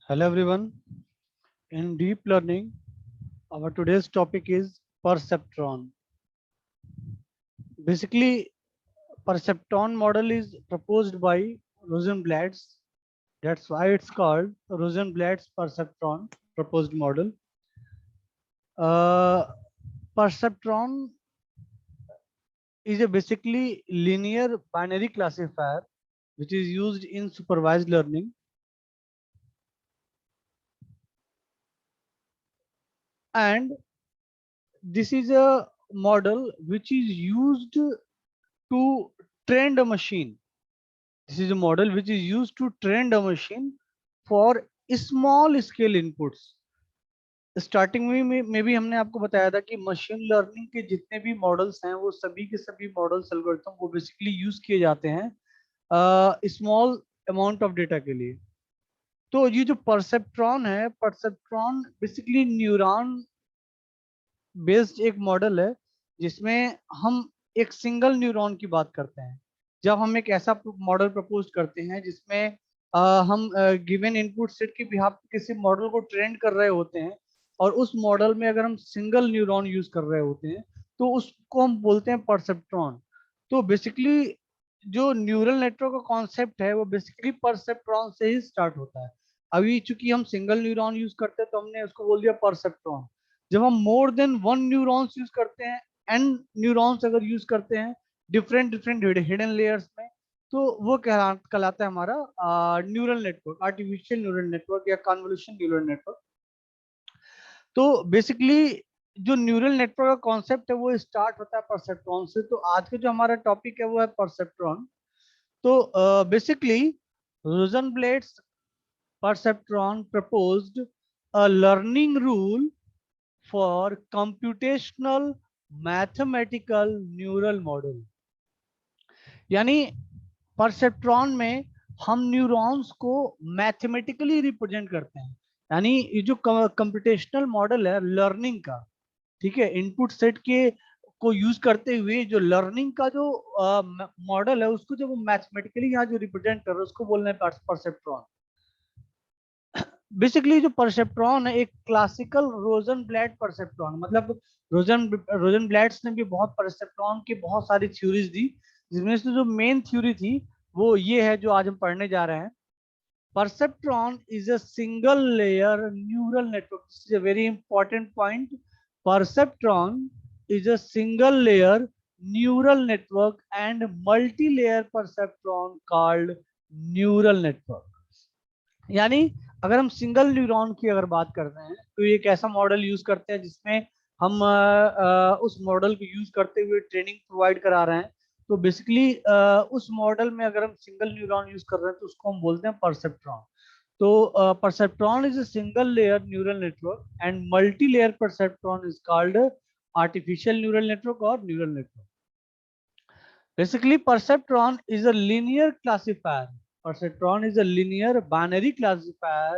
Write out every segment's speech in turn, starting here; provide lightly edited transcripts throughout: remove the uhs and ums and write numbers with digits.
Hello everyone. In deep learning, our today's topic is perceptron. Basically, perceptron model is proposed by Rosenblatt's. That's why it's called Rosenblatt's perceptron proposed model. Uh, perceptron is a basically linear binary classifier which is used in supervised learning, and this is a model which is used to train a machine. This is a model which is used to train a machine for small scale inputs. Starting में मे भी हमने आपको बताया था कि machine learning के जितने भी मॉडल्स हैं वो सभी के सभी मॉडल्स एल्गोरिथम वो बेसिकली यूज किए जाते हैं स्मॉल अमाउंट ऑफ डेटा के लिए। तो ये जो परसेप्ट्रॉन है, परसेप्ट्रॉन बेसिकली न्यूरॉन बेस्ड एक मॉडल है जिसमें हम एक सिंगल न्यूरॉन की बात करते हैं। जब हम एक ऐसा मॉडल प्रपोज करते हैं जिसमें हम गिवन इनपुट सेट के बिहाफ पे किसी मॉडल को ट्रेन कर रहे होते हैं और उस मॉडल में अगर हम सिंगल न्यूरॉन यूज कर रहे होते हैं तो उसको हम बोलते हैं परसेप्ट्रॉन। तो बेसिकली जो न्यूरल नेटवर्क का कॉन्सेप्ट है वो बेसिकली परसेप्ट्रॉन से ही स्टार्ट होता है। अभी चूंकि हम सिंगल न्यूरॉन यूज करते हैं तो हमने उसको बोल दिया परसेप्ट्रॉन। जब हम more than one neurons use करते हैं, एन न्यूरॉन्स अगर यूज करते हैं डिफरेंट डिफरेंट हिडन लेयर्स में, तो वो कहलाता है हमारा neural network, artificial neural network या कन्वोल्यूशन न्यूरल नेटवर्क। तो बेसिकली जो न्यूरल नेटवर्क का कॉन्सेप्ट है वो स्टार्ट होता है परसेप्ट्रॉन से। तो आज का जो हमारा टॉपिक है वो है परसेप्ट्रॉन। तो basically रोजनब्लेट्स perceptron proposed a learning rule for computational mathematical neural model। यानी परसेप्ट्रॉन में हम न्यूरॉन्स को मैथमेटिकली रिप्रेजेंट करते हैं। यानी ये जो कंप्यूटेशनल मॉडल है लर्निंग का, ठीक है, इनपुट सेट के को यूज करते हुए जो लर्निंग का जो मॉडल है उसको जब वो मैथमेटिकली यहाँ जो रिप्रेजेंट कर रहे हैं उसको बोलना है परसेप्ट्रॉन। बेसिकली जो परसेप्ट्रॉन है एक क्लासिकल रोजनब्लैट परसेप्ट्रॉन, मतलब रोजनब्लैट्स ने भी बहुत परसेप्ट्रॉन की बहुत सारी थ्योरीज दी, जिसमें से जो मेन थ्योरी थी वो ये है जो आज हम पढ़ने जा रहे हैं। Perceptron is a single layer neural network. This is a very important point. Perceptron is a single layer neural network and multi layer perceptron called neural network. यानी अगर हम सिंगल न्यूरॉन की अगर बात करते हैं तो एक ऐसा मॉडल यूज करते हैं जिसमें हम उस मॉडल को यूज करते हुए ट्रेनिंग प्रोवाइड करा रहे हैं। तो बेसिकली उस मॉडल में अगर हम सिंगल न्यूरॉन यूज कर रहे हैं तो उसको हम बोलते हैं परसेप्ट्रॉन। तो perceptron is a single layer neural network and multi layer perceptron is called artificial neural network और neural network. Basically, perceptron is a linear classifier. Perceptron is a linear binary classifier.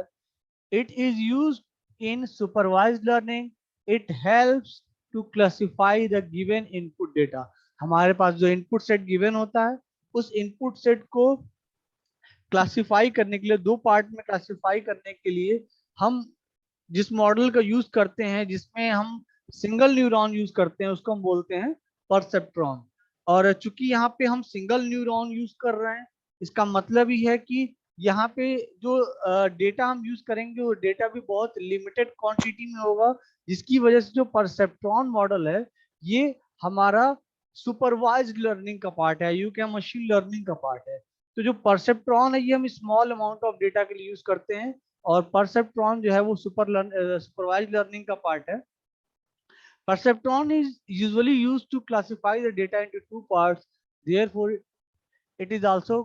It is used in supervised learning. It helps to classify the given input data. हमारे पास जो input set given होता है उस input set को classify करने के लिए, दो पार्ट में क्लासिफाई करने के लिए हम जिस मॉडल का यूज करते हैं जिसमें हम सिंगल न्यूरॉन यूज करते हैं उसको हम बोलते हैं परसेप्ट्रॉन। और चूंकि यहाँ पे हम सिंगल न्यूरॉन यूज कर रहे हैं इसका मतलब ही है कि यहाँ पे जो डेटा हम यूज करेंगे वो डेटा भी बहुत लिमिटेड क्वांटिटी में होगा, जिसकी वजह से जो परसेप्ट्रॉन मॉडल है ये हमारा सुपरवाइज्ड लर्निंग का पार्ट है, यू क्या मशीन लर्निंग का पार्ट है। तो जो परसेप्ट्रॉन है ये हम स्मॉल अमाउंट ऑफ डेटा के लिए यूज करते हैं और परसेप्ट्रॉन जो है वो सुपरवाइज्ड लर्निंग का पार्ट है। Perceptron is usually used to classify the data into two parts. Therefore, it is also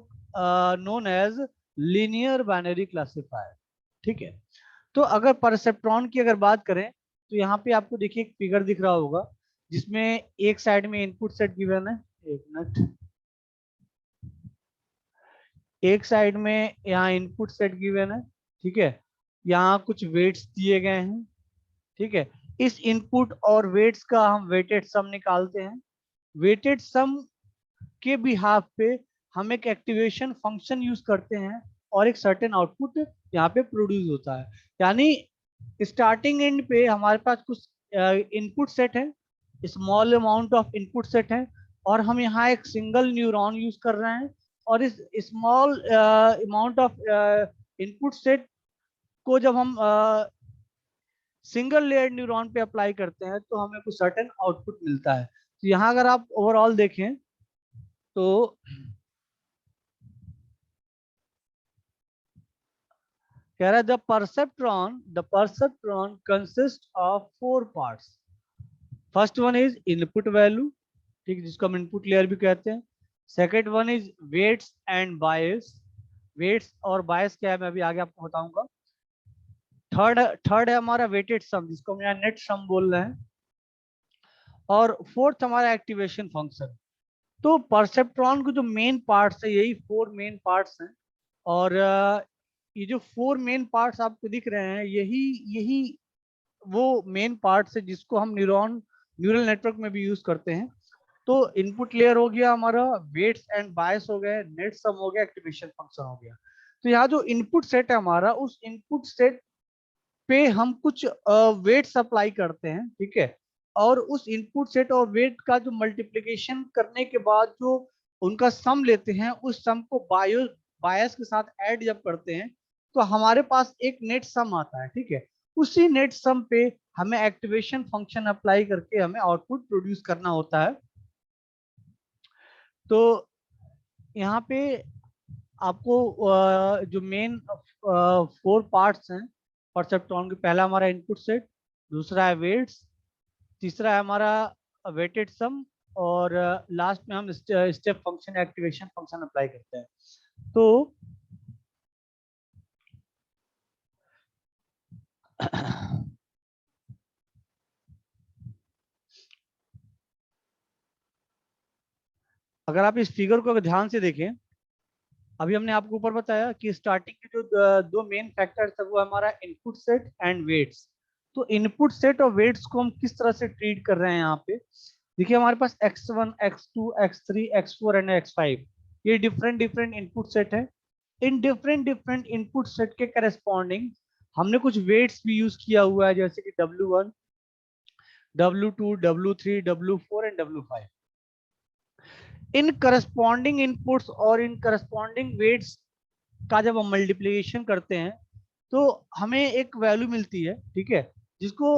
known as linear binary classifier। ठीक है। तो अगर परसेप्ट्रॉन की अगर बात करें तो यहाँ पे आपको देखिए एक फिगर दिख रहा होगा जिसमें एक साइड में इनपुट सेट गिवन है, एक मिनट, एक साइड में यहाँ इनपुट सेट गिवन है, ठीक है, यहाँ कुछ वेट्स दिए गए हैं, ठीक है। इस इनपुट और वेट्स का हम वेटेड सम निकालते हैं। वेटेड सम के बिहाफ पे हम एक एक्टिवेशन फंक्शन यूज करते हैं और एक सर्टेन आउटपुट यहाँ पे प्रोड्यूस होता है। यानी स्टार्टिंग एंड पे हमारे पास कुछ इनपुट सेट है, small amount of input set है, और हम यहाँ एक सिंगल न्यूरॉन यूज कर रहे हैं, और इस small amount of input set को जब हम सिंगल लेयर न्यूरॉन पे अप्लाई करते हैं तो हमें कुछ सर्टेन आउटपुट मिलता है। तो यहाँ अगर आप ओवरऑल देखें तो कह रहा है the perceptron consist of 4 parts. First one is input value, ठीक, जिसको हम इनपुट लेयर भी कहते हैं। Second one is weights and bias. Weights और बायस क्या है मैं अभी आगे आपको बताऊंगा। थर्ड है हमारा वेटेड सम, जिसको हम यहाँ नेट सम बोल रहे हैं। और फोर्थ हमारा एक्टिवेशन फंक्शन। तो परसेप्ट्रॉन के जो मेन पार्ट्स है यही 4 मेन पार्ट्स हैं। और ये जो 4 मेन पार्ट्स आपको दिख रहे हैं यही यही वो मेन पार्ट्स है जिसको हम न्यूरल नेटवर्क में भी यूज करते हैं। तो इनपुट लेयर हो गया हमारा, वेट्स एंड बायस हो गए, नेट सम हो गया, एक्टिवेशन फंक्शन हो गया। तो यहाँ जो इनपुट सेट है हमारा, उस इनपुट सेट पे हम कुछ वेट्स अप्लाई करते हैं, ठीक है। और उस इनपुट सेट और वेट का जो मल्टीप्लिकेशन करने के बाद जो उनका सम लेते हैं, उस सम को बायस के साथ ऐड जब करते हैं तो हमारे पास एक नेट सम आता है, ठीक है। उसी नेट सम पे हमें एक्टिवेशन फंक्शन अप्लाई करके हमें आउटपुट प्रोड्यूस करना होता है। तो यहाँ पे आपको जो मेन 4 पार्ट्स हैं परसेप्ट्रॉन के, पहला हमारा इनपुट सेट, दूसरा है वेट्स, तीसरा है हमारा वेटेड सम, और लास्ट में हम step function activation function apply करते हैं। तो अगर आप इस फिगर को ध्यान से देखें, अभी हमने आपको ऊपर बताया कि स्टार्टिंग के जो दो मेन फैक्टर्स है वो हमारा इनपुट सेट एंड वेट्स। तो इनपुट सेट और वेट्स को हम किस तरह से ट्रीट कर रहे हैं यहाँ पे, देखिए हमारे पास x1, x2, x3, x4 and x5, ये डिफरेंट डिफरेंट इनपुट सेट है। In different different input set के करस्पॉन्डिंग हमने कुछ वेट्स भी यूज किया हुआ है, जैसे कि W1, W2, W3, W4 and W5। In corresponding inputs और इन करस्पॉन्डिंग वेट्स का जब हम मल्टीप्लिकेशन करते हैं तो हमें एक वैल्यू मिलती है, ठीक है, जिसको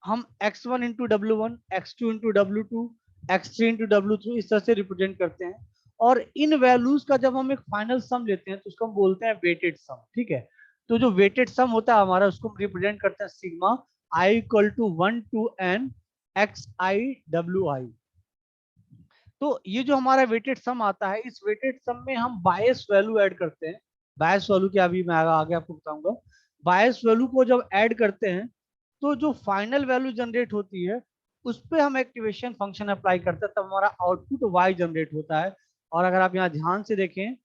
हम x1 into W1, x2 into W2, x3 into W3 इस तरह से रिप्रेजेंट करते हैं। और इन वैल्यूज का जब हम एक फाइनल सम लेते हैं तो उसको हम बोलते हैं वेटेड सम, ठीक है। तो जो वेटेड सम होता है हमारा, उसको हम रिप्रेजेंट करते हैं sigma i equal to 1 to n xi wi। तो ये जो हमारा वेटेड सम आता है, इस वेटेड सम में हम बायस वैल्यू ऐड करते हैं। बायस वैल्यू क्या अभी मैं आगे आपको बताऊंगा। बायस वैल्यू को जब ऐड करते हैं तो जो फाइनल वैल्यू जनरेट होती है उस पर हम एक्टिवेशन फंक्शन अप्लाई करते हैं, तब हमारा आउटपुट वाई जनरेट होता है। और अगर आप यहाँ ध्यान से देखें,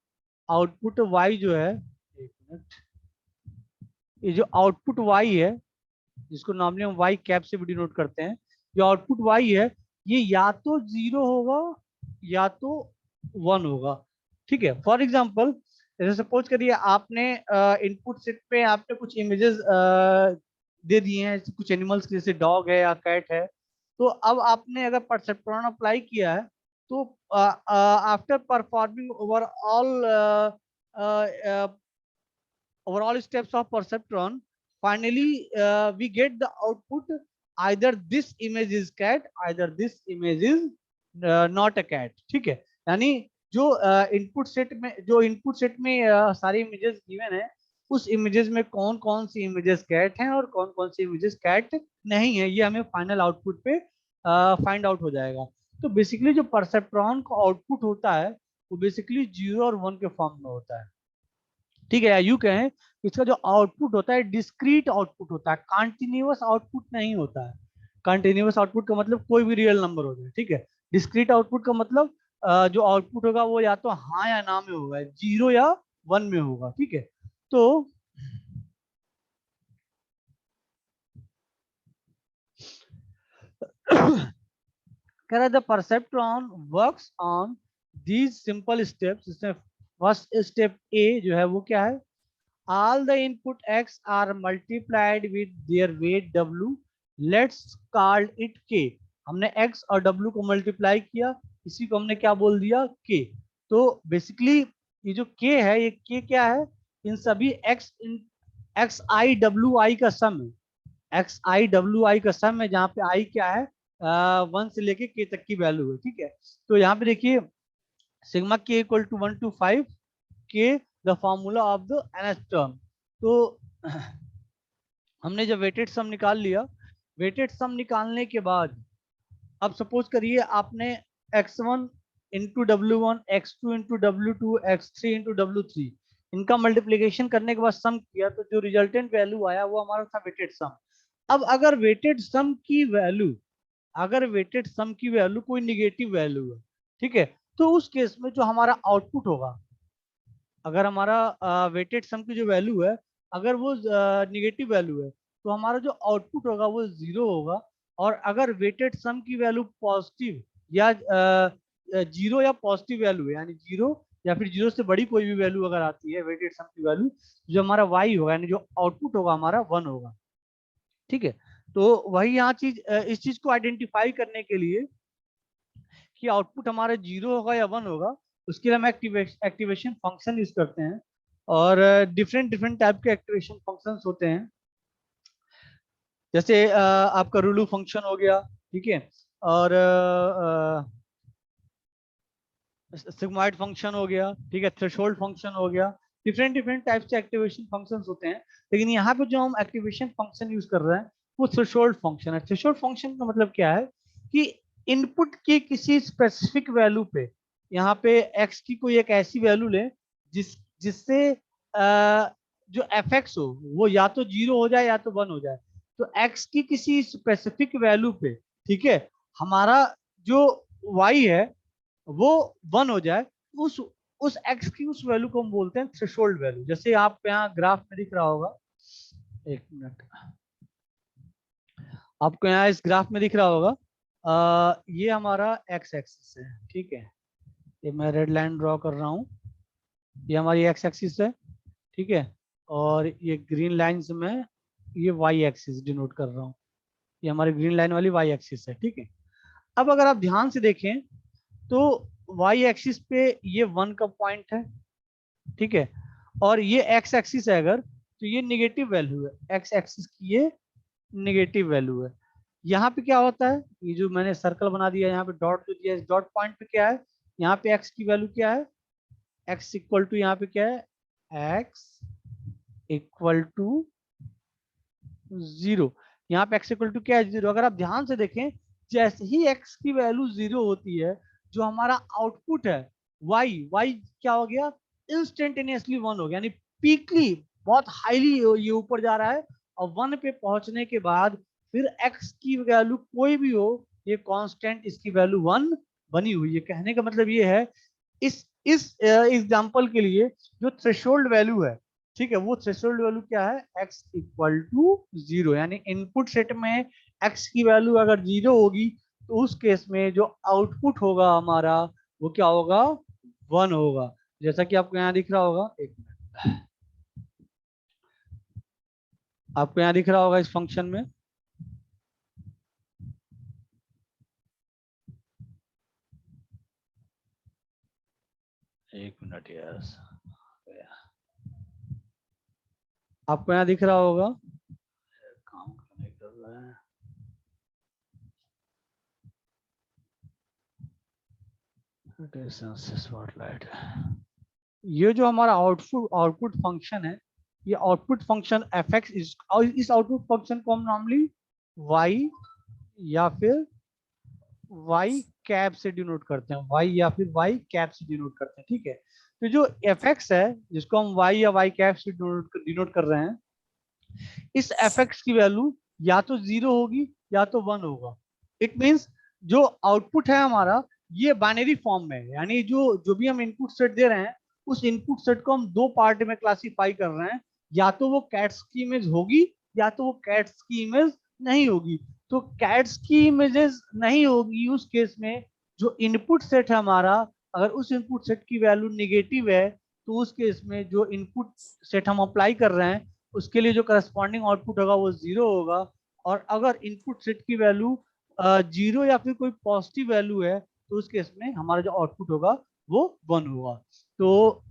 आउटपुट वाई जो है, एक मिनट, ये जो आउटपुट वाई है, जिसको नॉर्मली हम वाई कैप से भी डिनोट करते हैं, जो आउटपुट वाई है ये या तो 0 होगा या तो 1 होगा, ठीक है। फॉर एग्जाम्पल, जैसे सपोज करिए आपने इनपुट सेट पे आपने कुछ इमेजेस दे दिए हैं, कुछ एनिमल्स जैसे डॉग है या कैट है। तो अब आपने अगर परसेप्ट्रॉन अप्लाई किया है तो after performing overall steps of perceptron, finally we get the output, either this image is cat, either this image is not a cat, ठीक है। यानी जो इनपुट सेट में सारी इमेजेस गिवन है, उस इमेजेस में कौन कौन सी इमेजेस कैट हैं और कौन कौन सी इमेजेस कैट नहीं है, ये हमें फाइनल आउटपुट पे फाइंड आउट हो जाएगा। तो बेसिकली जो परसेप्ट्रॉन का आउटपुट होता है वो बेसिकली 0 और 1 के फॉर्म में होता है, ठीक है। या यूं कहें, इसका जो आउटपुट होता है डिस्क्रीट आउटपुट होता है, कंटिन्यूअस आउटपुट नहीं होता है। कंटिन्यूअस आउटपुट का मतलब कोई भी रियल नंबर हो जाए, ठीक है। डिस्क्रीट आउटपुट का मतलब जो आउटपुट होगा वो या तो हाँ या ना में होगा, 0 या 1 में होगा, ठीक है। तो कह रहा the perceptron works on these simple steps, इसमें फर्स्ट स्टेप ए जो है वो क्या है, all the input x are multiplied with their weight w, let's call it k। हमने x और w को मल्टीप्लाई किया, इसी को हमने क्या बोल दिया, k। तो बेसिकली ये जो k है, ये k क्या है, इन सभी x i w i का सम है, एक्स आई डब्ल्यू आई का सम है, जहाँ पे आई क्या है, 1 से लेके k तक की वैल्यू है, ठीक है। तो यहाँ पे देखिए sigma k equal to 1 to 5 k the formula of the nth term. तो हमने जब वेटेड सम निकाल लिया, वेटेड सम निकालने के बाद अब सपोज करिए आपने x1 into W1, x2 into W2, x3 into W3 इनका मल्टीप्लीकेशन करने के बाद सम किया, तो जो रिजल्टेंट वैल्यू आया वो हमारा था वेटेड सम। अब अगर वेटेड सम की वैल्यू, अगर वेटेड सम की वैल्यू कोई निगेटिव वैल्यू है, ठीक है, तो उस केस में जो हमारा आउटपुट होगा, अगर हमारा वेटेड सम की जो वैल्यू है अगर वो निगेटिव वैल्यू है, तो हमारा जो आउटपुट होगा वो 0 होगा। और अगर वेटेड सम की वैल्यू पॉजिटिव या 0 या पॉजिटिव वैल्यू है, यानी 0 या फिर 0 से बड़ी कोई भी वैल्यू अगर आती है वेटेड सम की वैल्यू, जो हमारा y होगा, यानी जो आउटपुट होगा हमारा 1 होगा, ठीक है। तो वही यहाँ चीज, इस चीज को आइडेंटिफाई करने के लिए कि आउटपुट हमारा 0 होगा या 1 होगा, उसके लिए हम एक्टिवेशन फंक्शन यूज करते हैं। और डिफरेंट डिफरेंट टाइप के एक्टिवेशन फंक्शंस होते हैं, जैसे आपका रूलू फंक्शन हो गया, ठीक है, और सिग्मॉइड फंक्शन हो गया, ठीक है, थ्रेशोल्ड फंक्शन हो गया। डिफरेंट डिफरेंट टाइप से एक्टिवेशन फंक्शंस होते हैं, लेकिन यहाँ पे जो हम एक्टिवेशन फंक्शन यूज कर रहे हैं वो थ्रेशोल्ड फंक्शन है। थ्रेशोल्ड फंक्शन का मतलब क्या है कि इनपुट की किसी स्पेसिफिक वैल्यू पे, यहाँ पे x की कोई एक ऐसी वैल्यू ले जिससे जो fx हो वो या तो 0 हो जाए या तो 1 हो जाए। तो x की किसी स्पेसिफिक वैल्यू पे, ठीक है, हमारा जो y है वो 1 हो जाए, उस x की उस वैल्यू को हम बोलते हैं थ्रेशोल्ड वैल्यू। जैसे आप यहाँ ग्राफ में दिख रहा होगा, एक मिनट, आपको यहाँ इस ग्राफ में दिख रहा होगा, ये हमारा x एक्सिस है, ठीक है, ये मैं रेड लाइन ड्रॉ कर रहा हूँ, ये हमारी x एक्सिस है, ठीक है, और ये ग्रीन लाइन से मैं ये y एक्सिस डिनोट कर रहा हूँ, ये हमारी ग्रीन लाइन वाली y एक्सिस है, ठीक है। अब अगर आप ध्यान से देखें तो y एक्सिस पे ये 1 का पॉइंट है, ठीक है, और ये x एक्सिस है अगर, तो ये निगेटिव वैल्यू है, x एक्सिस की ये निगेटिव वैल्यू है। यहाँ पे क्या होता है, ये जो मैंने सर्कल बना दिया यहाँ पे डॉट जो दिया, इस डॉट पॉइंट पे क्या है, यहाँ पे x की वैल्यू क्या है, x इक्वल टू यहाँ पे क्या है, x इक्वल टू 0। यहाँ पे x इक्वल टू क्या है, 0। अगर आप ध्यान से देखें, जैसे ही x की वैल्यू 0 होती है, जो हमारा आउटपुट है y क्या हो गया, इंस्टेंटेनियसली 1 हो गया, यानी पीकली बहुत हाईली ये ऊपर जा रहा है, और 1 पे पहुंचने के बाद फिर x की वैल्यू कोई भी हो, ये कांस्टेंट इसकी वैल्यू 1 बनी हुई है। कहने का मतलब ये है, इस एग्जांपल के लिए जो थ्रेशोल्ड वैल्यू है, ठीक है, वो थ्रेशोल्ड वैल्यू क्या है, x इक्वल टू 0, यानी इनपुट सेट में x की वैल्यू अगर 0 होगी, तो उस केस में जो आउटपुट होगा हमारा वो क्या होगा, 1 होगा। जैसा कि आपको यहाँ दिख रहा होगा, एक मिनट, आपको यहाँ दिख रहा होगा इस फंक्शन में, एक मिनट यार, आपको यहाँ दिख रहा होगा, काम नहीं कर रहा है, स्पॉटलाइट। ये जो हमारा आउटपुट फंक्शन है, ये आउटपुट फंक्शन एफ एक्स, इस आउटपुट फंक्शन को हम नॉर्मली y या फिर y कैप से डिनोट करते हैं, y या फिर y कैप से डिनोट करते हैं, ठीक है। तो जो एफ एक्स है जिसको हम y या y कैप से डिनोट कर रहे हैं, इस एफ एक्स की वैल्यू या तो 0 होगी या तो 1 होगा। इट मीन्स जो आउटपुट है हमारा ये बाइनरी फॉर्म में है, यानी जो जो भी हम इनपुट सेट दे रहे हैं, उस इनपुट सेट को हम दो पार्ट में क्लासिफाई कर रहे हैं, या तो वो कैट्स की इमेज होगी या तो वो कैट्स की इमेज नहीं होगी। तो कैट्स की इमेजेस नहीं होगी उस केस में जो इनपुट सेट है हमारा, अगर उस इनपुट सेट की वैल्यू निगेटिव है, तो उस केस में जो इनपुट सेट हम अप्लाई कर रहे हैं उसके लिए जो करस्पॉन्डिंग आउटपुट होगा वो 0 होगा। और अगर इनपुट सेट की वैल्यू 0 या फिर कोई पॉजिटिव वैल्यू है तो उस केस में हमारा जो आउटपुट होगा वो 1 होगा। तो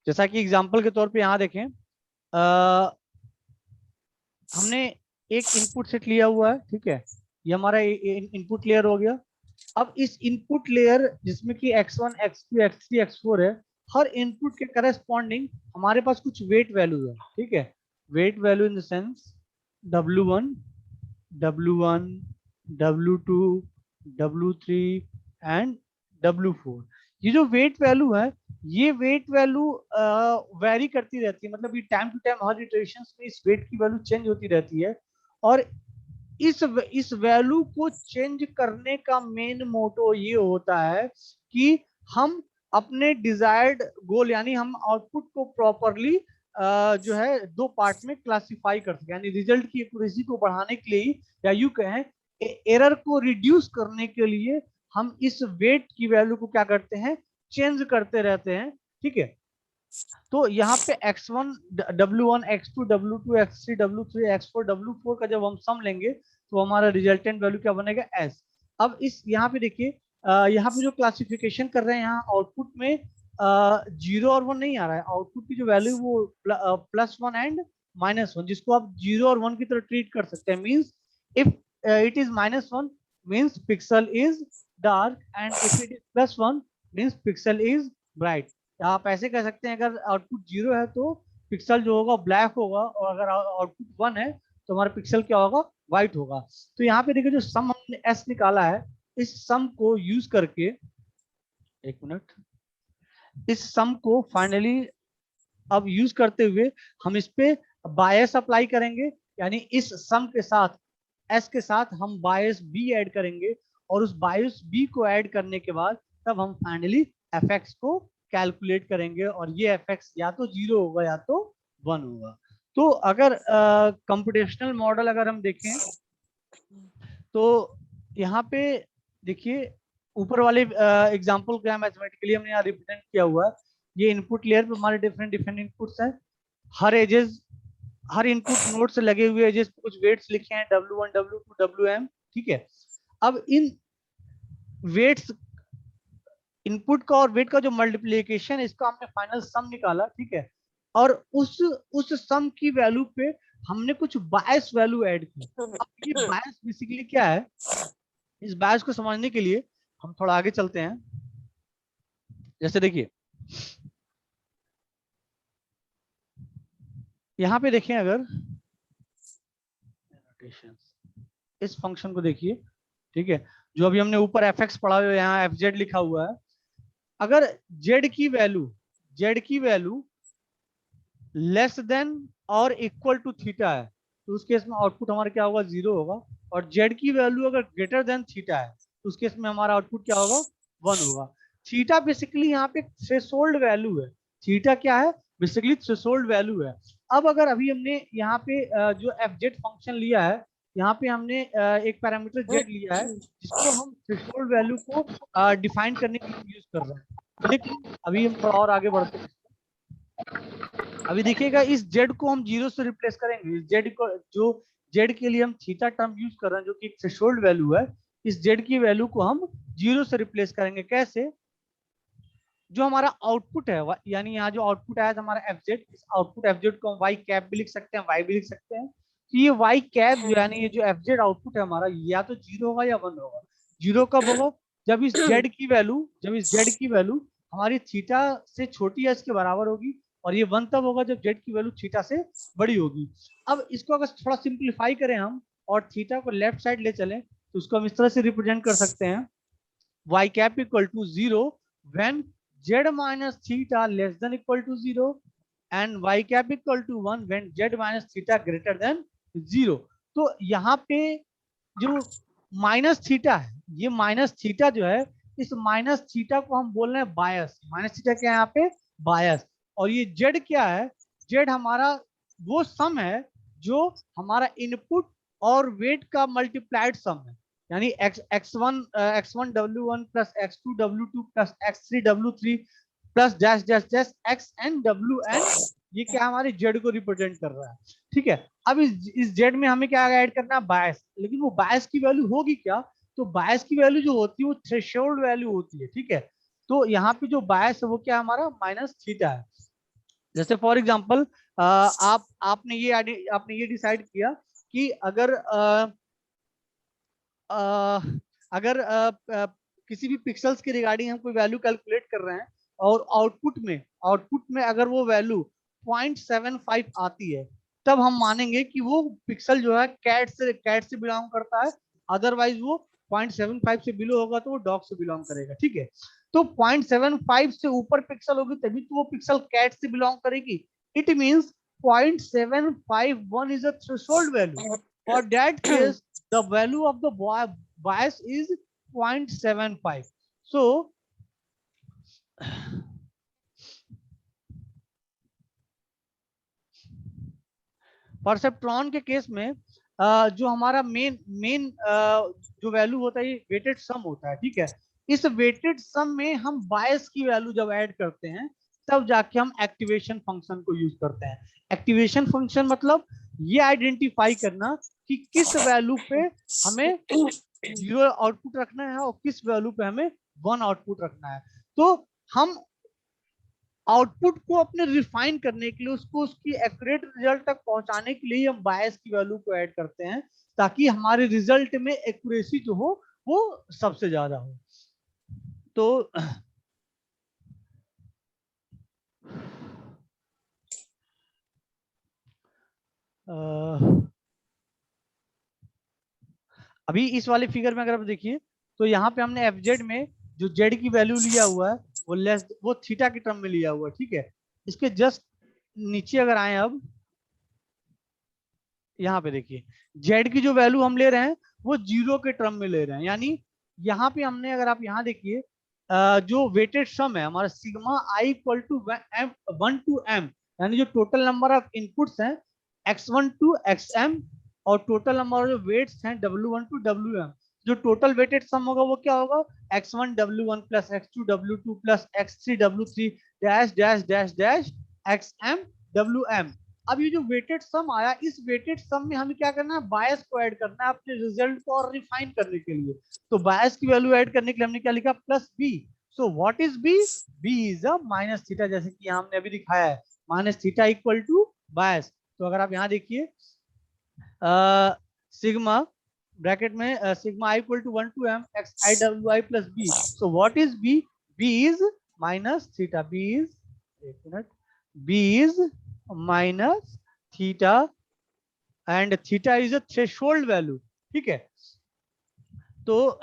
जैसा कि एग्जांपल के तौर पे यहाँ देखें, हमने एक इनपुट सेट लिया हुआ है, ठीक है, ये हमारा इनपुट लेयर हो गया। अब इस इनपुट लेयर जिसमें कि x1 x2 x3 x4 है, हर इनपुट के करस्पॉन्डिंग हमारे पास कुछ वेट वैल्यू है, ठीक है, weight value in the sense w1 w1 w2 w3 and w4। ये जो वेट वैल्यू है, ये वेट वैल्यू वेरी करती रहती है, मतलब ये टाइम टू टाइम हर इटरेशंस में इस वेट की वैल्यू चेंज होती रहती है। और इस वैल्यू को चेंज करने का मेन मोटो ये होता है कि हम अपने डिजायर्ड गोल यानी हम आउटपुट को प्रॉपरली जो है दो पार्ट में क्लासिफाई कर सके, यानी रिजल्ट की एक्यूरेसी को बढ़ाने के लिए या यूं कहें एरर को रिड्यूस करने के लिए हम इस वेट की वैल्यू को क्या करते हैं, चेंज करते रहते हैं, ठीक है। तो यहाँ पे x1 w1 x2 w2 x3 w3 x4 w4 का जब हम सम लेंगे तो हमारा रिजल्टेंट वैल्यू क्या बनेगा s। अब इस यहाँ पे देखिए, यहाँ पे जो क्लासिफिकेशन कर रहे हैं यहाँ आउटपुट में 0 और 1 नहीं आ रहा है, आउटपुट की जो वैल्यू वो +1 एंड -1, जिसको आप 0 और 1 की तरह ट्रीट कर सकते हैं। Means if it is -1 means pixel is dark and if it is +1 means pixel is bright. आप ऐसे कह सकते हैं अगर आउटपुट 0 है तो पिक्सल जो होगा ब्लैक होगा, और अगर आउटपुट 1 है तो हमारा पिक्सल क्या होगा, व्हाइट होगा। तो यहाँ पे देखिए जो सम हमने एस निकाला है, इस सम को यूज करके, एक मिनट, इस सम को फाइनली अब यूज करते हुए हम इस पे बायस अप्लाई करेंगे, यानी इस सम के साथ एस के साथ हम बायस बी ऐड करेंगे, और उस बायस बी को ऐड करने के बाद तब हम फाइनली एफ एक्स को कैलकुलेट करेंगे, और ये एफ एक्स या तो 0 होगा या तो 1 होगा। तो अगर कंप्यूटेशनल मॉडल अगर हम देखें तो यहाँ पे देखिए ऊपर वाले एग्जांपल क्या मैथमेटिकली हमने यहाँ रिप्रेजेंट किया हुआ है। ये इनपुट लेयर पे हमारे डिफरेंट डिफरेंट इनपुट्स हैं, हर एजेस, हर इनपुट नोड से लगे हुए एजेस पे कुछ वेट्स लिखे हैं w1 w2 wm, ठीक है। अब इन वेट्स, इनपुट का और वेट का जो मल्टीप्लिकेशन, इसका हमने फाइनल सम निकाला, ठीक है, और उस सम की वैल्यू पे हमने कुछ बायस वैल्यू ऐड की। अब ये बायस बेसिकली क्या है, इस बायस को समझने के लिए हम थोड़ा आगे चलते हैं। जैसे देखिए यहाँ पे देखें, अगर इस फंक्शन को देखिए, ठीक है, जो अभी हमने ऊपर एफ एक्स पढ़ा हुआ है, यहाँ एफ जेड लिखा हुआ है। अगर z की वैल्यू लेस देन और इक्वल टू थीटा है तो उस केस में आउटपुट हमारा क्या होगा, 0 होगा। और z की वैल्यू अगर ग्रेटर देन थीटा है तो उस केस में हमारा आउटपुट क्या होगा, 1 होगा। थीटा बेसिकली यहाँ पे थ्रेशोल्ड वैल्यू है। थीटा क्या है, बेसिकली थ्रेशोल्ड वैल्यू है। अब अगर अभी हमने यहाँ पे जो एफ जेड फंक्शन लिया है, यहाँ पे हमने एक पैरामीटर z लिया है जिसको हम थ्रेशोल्ड वैल्यू को डिफाइन करने के लिए यूज कर रहे हैं। लेकिन अभी हम थोड़ा और आगे बढ़ते हैं। अभी देखिएगा इस z को हम 0 से रिप्लेस करेंगे। इस z को, जो z के लिए हम थीटा टर्म यूज कर रहे हैं जो कि एक थ्रेशोल्ड वैल्यू है, इस z की वैल्यू को हम 0 से रिप्लेस करेंगे। कैसे, जो हमारा आउटपुट है, यानी यहाँ जो आउटपुट आया था हमारा एफ जेड, इस आउटपुट एफ जेड को हम वाई कैप भी लिख सकते हैं, वाई भी लिख सकते हैं। तो ये वाई कैप जो यानी ये जो एफ जेड आउटपुट है हमारा, या तो 0 होगा या 1 होगा। 0 कब होगा, जब इस z की वैल्यू हमारी थीटा से छोटी या इसके बराबर होगी, और ये 1 तब होगा जब z की वैल्यू थीटा से बड़ी होगी। अब इसको अगर थोड़ा सिंप्लीफाई करें हम और थीटा को लेफ्ट साइड ले चलें तो उसको हम इस तरह से रिप्रेजेंट कर सकते हैं, y cap equal to 0 when z minus theta less than equal to 0 and y cap equal to 1 when z minus theta greater than 0। तो यहाँ पे जो माइनस थीटा है, ये माइनस थीटा जो है, इस माइनस थीटा को हम बोल रहे हैं बायस। माइनस थीटा क्या है यहाँ पे, बायस। और ये जेड क्या है, जेड हमारा वो सम है जो हमारा इनपुट और वेट का मल्टीप्लाइड सम है, यानी x1 w1 plus x2 w2 plus x3 w3 plus dash dash dash xn wn, ये क्या हमारे जेड को रिप्रेजेंट कर रहा है। ठीक है, अब इस जेड में हमें क्या ऐड करना है, बायस। लेकिन वो बायस की वैल्यू होगी क्या, तो बायस की वैल्यू जो होती है वो थ्रेशोल्ड वैल्यू होती है। ठीक है, तो यहाँ पे जो बायस है वो क्या हमारा माइनस थीटा है। जैसे फॉर एग्जांपल आपने ये डिसाइड किया कि अगर किसी भी पिक्सल्स के रिगार्डिंग हम कोई वैल्यू कैलकुलेट कर रहे हैं और आउटपुट में अगर वो वैल्यू 0.75 आती है, तब हम मानेंगे कि वो पिक्सल जो है कैट से बिलोंग करता है। अदरवाइज वो 0.75 से बिलो होगा तो वो डॉग से बिलोंग करेगा। ठीक है, तो 0.75 से ऊपर पिक्सल होगी तभी तो वो पिक्सल कैट से बिलोंग करेगी। It means 0.751 is a threshold value. For that case, the value of the bias is 0.75. So perceptron के केस में जो हमारा मेन मेन जो वैल्यू होता है ये वेटेड सम होता है। ठीक है, इस वेटेड सम में हम बायस की वैल्यू जब ऐड करते हैं तब जाके हम एक्टिवेशन फंक्शन को यूज करते हैं। एक्टिवेशन फंक्शन मतलब ये आइडेंटिफाई करना कि किस वैल्यू पे हमें 0 आउटपुट रखना है और किस वैल्यू पे हमें 1 आउटपुट रखना है। तो हम आउटपुट को अपने रिफाइन करने के लिए, उसको उसकी एक्यूरेट रिजल्ट तक पहुंचाने के लिए हम बायस की वैल्यू को ऐड करते हैं, ताकि हमारे रिजल्ट में एक्यूरेसी जो हो वो सबसे ज्यादा हो। तो अभी इस वाले फिगर में अगर आप देखिए तो यहाँ पे हमने एफजेड में जो जेड की वैल्यू लिया हुआ है वो थीटा की टर्म में लिया हुआ है। ठीक है, इसके जस्ट नीचे अगर आए अब यहाँ पे देखिए जेड की जो वैल्यू हम ले रहे हैं वो 0 के टर्म में ले रहे हैं। यानी यहाँ पे हमने, अगर आप यहाँ देखिए जो वेटेड सम है हमारा sigma I equal to 1 to m, यानी जो टोटल नंबर ऑफ इनपुट्स हैं x1 to xm और टोटल नंबर ऑफ जो वेट्स हैं w1 to wm, जो टोटल वेटेड सम होगा वो क्या होगा, x1 w1 plus x2 w2 plus x3 w3 dash dash dash dash xm wm। अब ये जो वेटेड सम आया, इस वेटेड सम में हमें क्या करना है, बायस को ऐड करना है अपने रिजल्ट को और रिफाइन करने के लिए। तो बायस की वैल्यू ऐड करने के लिए हमने क्या लिखा, plus B. So what is B, B is a minus theta, जैसे कि हमने अभी दिखाया है minus theta equal to bias. तो अगर आप यहाँ देखिए सिग्मा ब्रैकेट में sigma I equal to 1 to m x I w I plus B. So what is B, B is minus theta, B is, एक मिनट, B is minus theta and theta is a threshold value. ठीक है, तो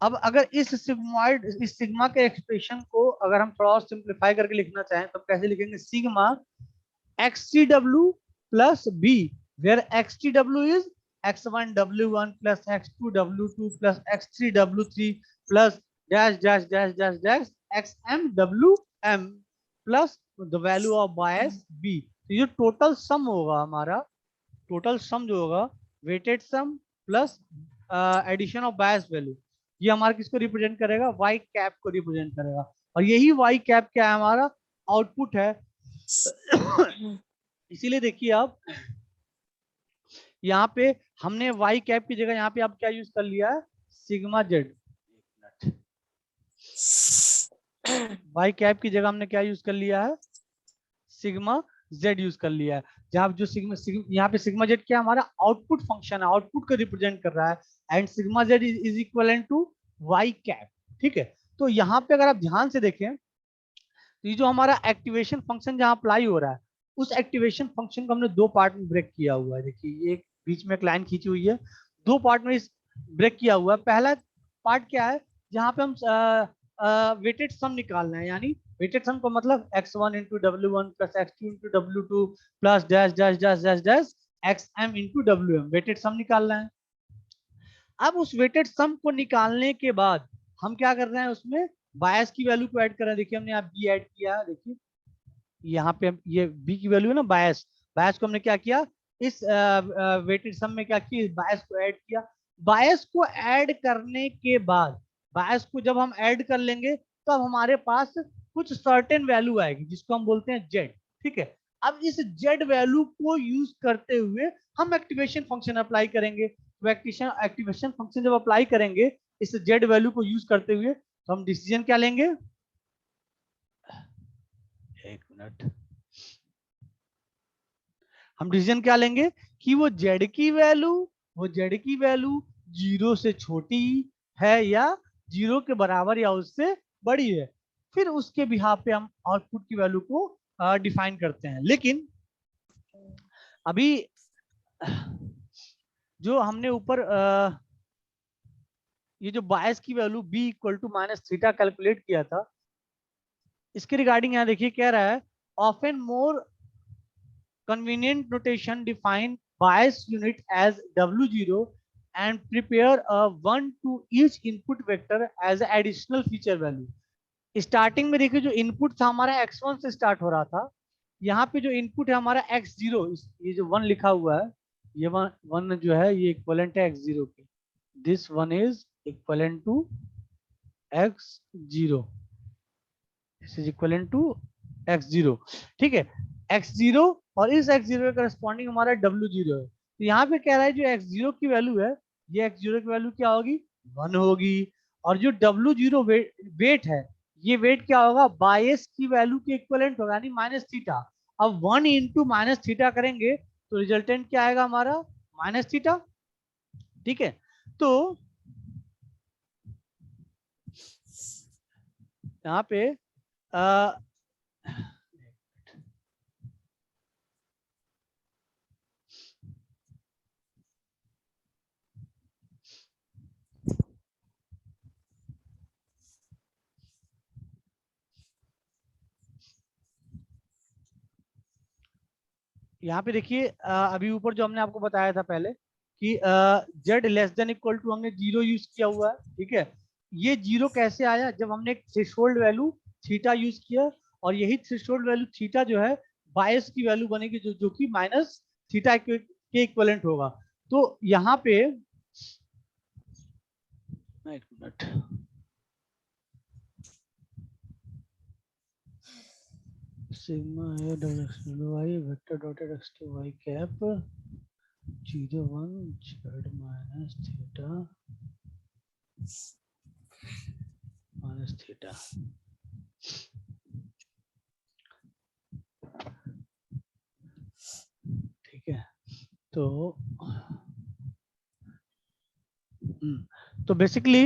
अब अगर इस sigma के expression को अगर हम थोड़ा और सिंप्लीफाई करके लिखना चाहें तो कैसे लिखेंगे, sigma xtw plus B, where xtw is x1 w1 plus x2 w2 plus x3 w3 plus dash dash dash dash dash xm wm plus the value of bias b। तो ये टोटल सम होगा हमारा, total sum जो होगा weighted sum plus addition of bias value, ये हमारा किसको represent करेगा, वाई कैप को रिप्रेजेंट करेगा। और यही वाई कैप क्या है, हमारा आउटपुट है। इसीलिए देखिए आप यहाँ पे हमने वाई कैप की जगह यहाँ पे आप क्या यूज कर लिया है, सिग्मा जेड। वाई कैप की जगह हमने क्या यूज कर लिया है, सिग्मा जेड यूज कर लिया है। जहां जो यहाँ पे सिग्मा जेड क्या हमारा आउटपुट फंक्शन है, आउटपुट को रिप्रेजेंट कर रहा है, and sigma Z is equal to Y cap. ठीक है, तो यहाँ पे अगर आप ध्यान से देखें तो ये जो हमारा एक्टिवेशन फंक्शन जहाँ अप्लाई हो रहा है, उस एक्टिवेशन फंक्शन को हमने दो पार्ट में ब्रेक किया हुआ है। देखिए ये बीच में एक लाइन खींची हुई है, दो पार्ट में इस ब्रेक किया हुआ है। पहला पार्ट क्या है, जहाँ पे हम वेटेड सम निकालना है, यानी वेटेड सम को मतलब x1 into w1 plus x2 into w2 plus dash dash dash dash dash xm into wm, weighted sum निकालना है। अब उस वेटेड सम को निकालने के बाद हम क्या कर रहे हैं, उसमें बायस की वैल्यू को ऐड कर रहे हैं। देखिए हमने यहाँ बी ऐड किया, देखिए यहाँ पे ये बी की वैल्यू है ना बायस, बायस को हमने क्या किया, इस वेटेड सम में क्या किया, बायस को ऐड किया। बायस को ऐड करने के बाद, बायस को जब हम ऐड कर लेंगे तब हमारे पास कुछ सर्टेन वैल्यू आएगी जिसको हम बोलते हैं जेड। ठीक है, अब इस जेड वैल्यू को यूज करते हुए हम एक्टिवेशन फंक्शन अप्लाई करेंगे। तो एक्टिवेशन फंक्शन जब अप्लाई करेंगे इस जेड वैल्यू को यूज करते हुए, तो हम डिसीजन क्या लेंगे, एक मिनट, हम डिसीजन क्या लेंगे कि वो जेड की वैल्यू, वो जेड की वैल्यू 0 से छोटी है या 0 के बराबर या उससे बड़ी है। फिर उसके बिहाफ पे हम आउटपुट की वैल्यू को डिफाइन करते हैं। लेकिन अभी जो हमने ऊपर ये जो बायस की value b equal to minus theta calculate किया था, इसके रिगार्डिंग यहाँ देखिए क्या रहा है, often more convenient notation define bias unit as W0 and prepare a 1 to each input vector as an additional feature value। Starting में देखिए जो इनपुट था हमारा x1 से स्टार्ट हो रहा था, यहाँ पे जो इनपुट है हमारा x0, ये जो 1 लिखा हुआ है, ये वन जो है ये इक्वलेंट है x0 की, this one is equivalent to x0, this is equivalent to x0। ठीक है, x0 और इस x0 के करस्पॉन्डिंग हमारा W0 है। तो यहाँ पे कह रहा है जो x0 की वैल्यू है, ये x0 की वैल्यू क्या होगी, 1 होगी। और जो W0 वेट है, ये वेट क्या होगा, बायस की वैल्यू के इक्वलेंट होगा, यानी माइनस थीटा। अब 1 इंटू माइनस थीटा करेंगे तो रिजल्टेंट क्या आएगा हमारा, माइनस थीटा। ठीक है, तो यहाँ पे आ, यहाँ पे देखिए अभी ऊपर जो हमने आपको बताया था पहले कि Z less than equal to हमने 0 यूज किया हुआ है। ठीक है, ये 0 कैसे आया, जब हमने एक थ्रेशोल्ड वैल्यू थीटा यूज किया, और यही थ्रेशोल्ड वैल्यू थीटा जो है बायस की वैल्यू बनेगी जो कि माइनस थीटा के इक्वलेंट होगा। तो यहाँ पे एक मिनट, सिग्मा है double X Y vector dotted X to Y cap 0 1 Z minus theta minus theta. ठीक है, तो बेसिकली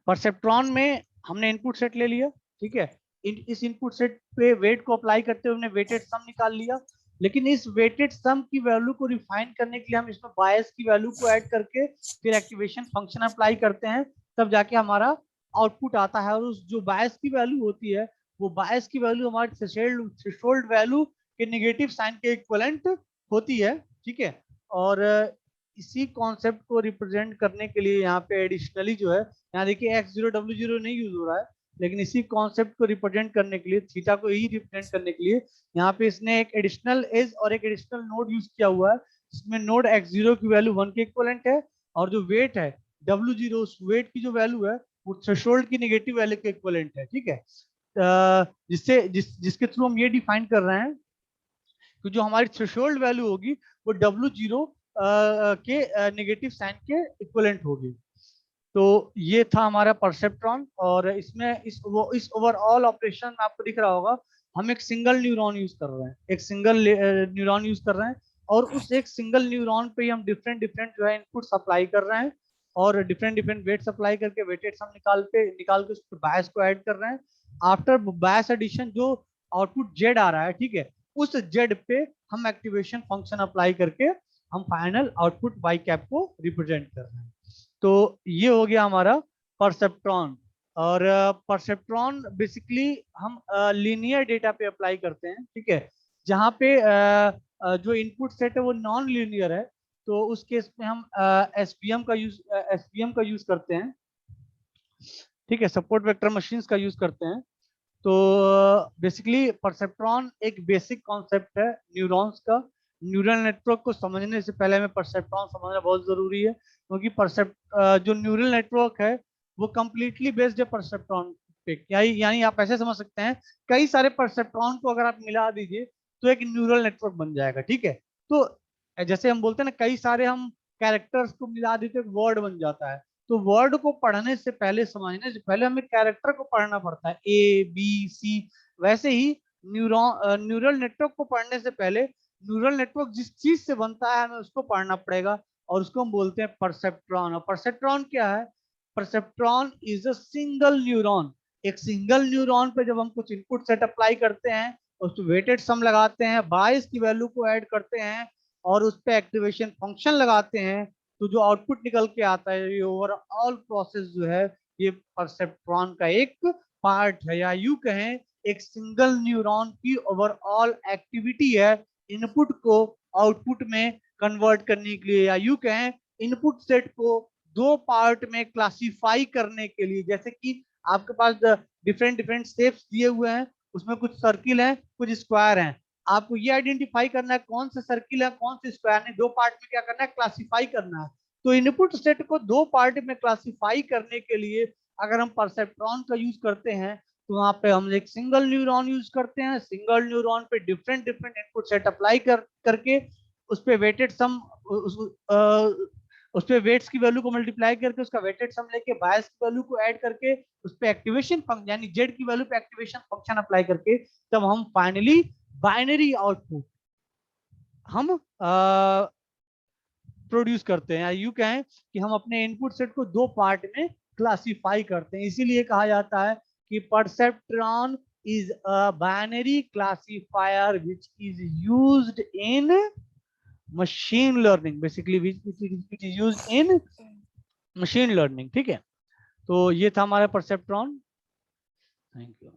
परसेप्ट्रॉन में हमने इनपुट सेट ले लिया। ठीक है, इस इनपुट सेट पे वेट को अप्लाई करते हुए हमने वेटेड सम निकाल लिया। लेकिन इस वेटेड सम की वैल्यू को रिफाइन करने के लिए हम इसमें बायस की वैल्यू को ऐड करके फिर एक्टिवेशन फंक्शन अप्लाई करते हैं, तब जाके हमारा आउटपुट आता है। और उस जो बायस की वैल्यू होती है, वो बायस की वैल्यू हमारे थ्रेशोल्ड वैल्यू के नेगेटिव साइन के इक्विवेलेंट होती है। ठीक है, और इसी कॉन्सेप्ट को रिप्रेजेंट करने के लिए यहाँ पे एडिशनली जो है, यहाँ देखिए x0 W0 नहीं यूज हो रहा है, लेकिन इसी कॉन्सेप्ट को रिप्रेजेंट करने के लिए, थीटा को ही रिप्रेजेंट करने के लिए यहाँ पे इसने एक एडिशनल एज और एक एडिशनल नोड यूज किया हुआ है, जिसमें नोड x0 की वैल्यू 1 के इक्विवेलेंट है, और जो वेट है W0, उस वेट की जो वैल्यू है वो थ्रेशोल्ड की नेगेटिव वैल्यू के इक्विवेलेंट है। ठीक है, जिसके थ्रू हम ये डिफाइन कर रहे हैं कि जो हमारी थ्रेशोल्ड वैल्यू होगी वो W0 के नेगेटिव साइन के इक्विवेलेंट होगी। तो ये था हमारा परसेप्ट्रॉन, और इसमें इस ओवरऑल ऑपरेशन में आपको दिख रहा होगा हम एक सिंगल न्यूरॉन यूज कर रहे हैं, एक सिंगल न्यूरॉन यूज कर रहे हैं, और उस एक सिंगल न्यूरॉन पे ही हम डिफरेंट डिफरेंट जो है इनपुट अप्लाई कर रहे हैं, और डिफरेंट डिफरेंट वेट्स अप्लाई करके वेटेड सम निकाल के उस पर बायस को ऐड कर रहे हैं। आफ्टर बायस एडिशन जो आउटपुट जेड आ रहा है, ठीक है, उस जेड पे हम एक्टिवेशन फंक्शन अप्लाई करके हम फाइनल आउटपुट वाई कैप को रिप्रेजेंट कर रहे हैं। तो ये हो गया हमारा परसेप्ट्रॉन। और परसेप्ट्रॉन बेसिकली हम लीनियर डेटा पे अप्लाई करते हैं। ठीक है, जहाँ पे जो इनपुट सेट है वो नॉन लीनियर है, तो उस केस में हम एसपीएम का यूज करते हैं। ठीक है, सपोर्ट वेक्टर मशीन्स का यूज करते हैं। तो बेसिकली परसेप्ट्रॉन एक बेसिक कॉन्सेप्ट है न्यूरॉन्स का। न्यूरल नेटवर्क को समझने से पहले हमें परसेप्ट्रॉन समझना बहुत जरूरी है, क्योंकि जो न्यूरल नेटवर्क है वो कंप्लीटली बेस्ड है परसेप्ट्रॉन पे। यानी आप ऐसे समझ सकते हैं, कई सारे परसेप्ट्रॉन को अगर आप मिला दीजिए तो एक न्यूरल नेटवर्क बन जाएगा, ठीक है। तो जैसे हम बोलते हैं ना, कई सारे हम कैरेक्टर्स को मिला देते एक वर्ड बन जाता है। तो वर्ड को पढ़ने से पहले, समझने से पहले हमें कैरेक्टर को पढ़ना पड़ता है, ए बी सी। वैसे ही न्यूरल नेटवर्क को पढ़ने से पहले न्यूरल नेटवर्क जिस चीज से बनता है हमें उसको पढ़ना पड़ेगा, और उसको हम बोलते हैं परसेप्ट्रॉन। और परसेप्ट्रॉन क्या है? Perceptron is a single neuron. एक सिंगल न्यूरॉन पे जब हम कुछ इनपुट सेट अप्लाई करते हैं, उस पर वेटेड सम लगाते हैं, बायस की वैल्यू को ऐड करते हैं, और उस पर एक्टिवेशन फंक्शन लगाते हैं, तो जो आउटपुट निकल के आता है, ये ओवरऑल प्रोसेस जो है, ये परसेप्ट्रॉन का एक पार्ट है, या यूं कहें एक सिंगल न्यूरॉन की ओवरऑल एक्टिविटी है इनपुट को आउटपुट में कन्वर्ट करने के लिए, या यूं कहें इनपुट सेट को दो पार्ट में क्लासिफाई करने के लिए। जैसे कि आपके पास डिफरेंट डिफरेंट शेप्स दिए हुए हैं, उसमें कुछ सर्किल है, कुछ स्क्वायर हैं। आपको ये आइडेंटिफाई करना है कौन से सर्किल है कौन से स्क्वायर है, दो पार्ट में क्या करना है, क्लासिफाई करना है। तो इनपुट सेट को दो पार्ट में क्लासिफाई करने के लिए अगर हम परसेप्ट्रॉन का यूज करते हैं, तो वहां पे हम एक सिंगल न्यूरॉन यूज करते हैं। सिंगल न्यूरॉन पे different different input set apply करके उस पे वेटेड सम, उस पे वेट्स की वैल्यू को मल्टीप्लाई करके उसका वेटेड सम लेके बायस की वैल्यू को ऐड करके उस पे एक्टिवेशन फंक्शन यानी जेड की वैल्यू पे एक्टिवेशन फंक्शन अप्लाई करके तब हम फाइनली बाइनरी आउटपुट हम प्रोड्यूस करते हैं। यू कहें कि हम अपने इनपुट सेट को दो पार्ट में क्लासिफाई करते हैं। इसीलिए कहा जाता है कि perceptron is a binary classifier which is used in machine learning, basically which is used in machine learning, ठीक है। तो ये था हमारा परसेप्ट्रॉन। Thank you.